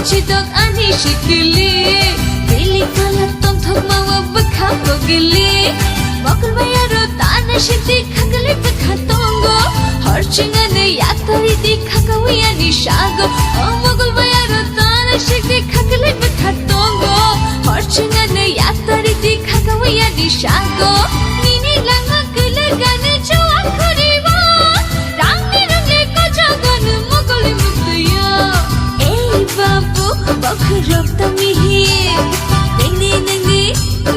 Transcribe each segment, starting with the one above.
Chidok ani shikili Bili kala tom thok mawa bakha pogili Mokul bayaro tana shiti khakali bakha tongo Horchingane yatari di khakawi ani shago Oh mokul bayaro tana shiti khakali bakha tongo Horchingane yatari di khakawi ani shago Nini langa kula gane joa khuriwa Rangi rangi koja gane mokuli muktiya Ei babu bakha rokta mihi Ningdi ningdi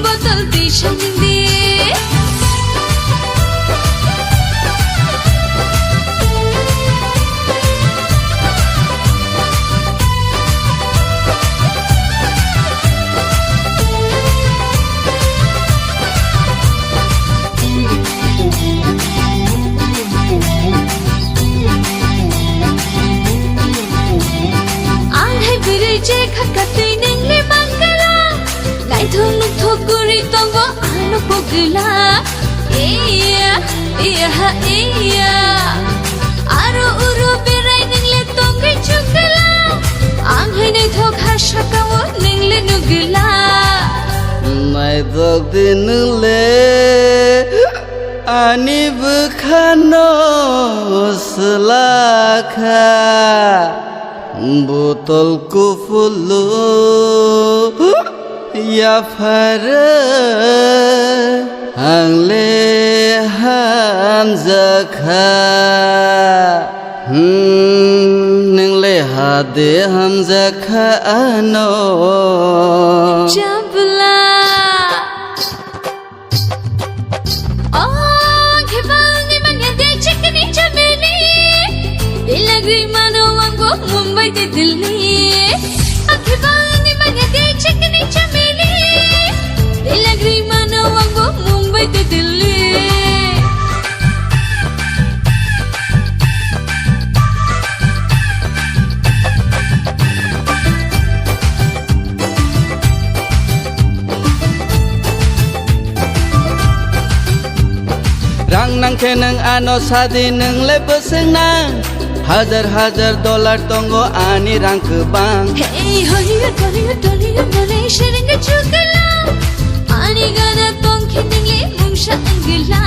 botol disha ningdi Je khakate ningle mangala lai tholuk thokuri tongo anu pogla eya eya aro uru berai ningle tongai chukla anghai nei thokha shakawo ningle nugla mai dog dinle ani bukhano slakha botol ko fulo ya fara hangle hamzakha ningle hade hamzakha ano jabla oh khibani manya de chikni chameli ilagri mano wango Mumbai de Delhi Akhibani manya de chikni chameli Ilagri mano wango Mumbai de Delhi Rang nang kenang ano sadi nang lebeseng nang Hajar dollar tongo ani rang kebang Hey Hollywood nolay sharing chukala Ani gana tongki ningle mungsha angila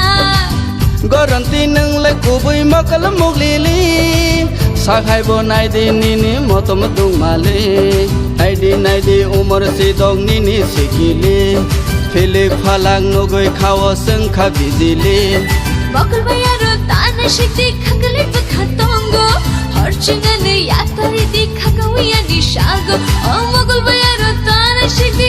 Goranti nang le kubui mokal muglili Sakhai bo naidi nini motom dung mali Naidi umar sidong nini sikili Filik falang nugoi kawo sengka bizili Mokul bayaro tana shikti khakali bakha tongo Horchingane yatari di khakawi ani shago Oh mokul bayaro tana shikti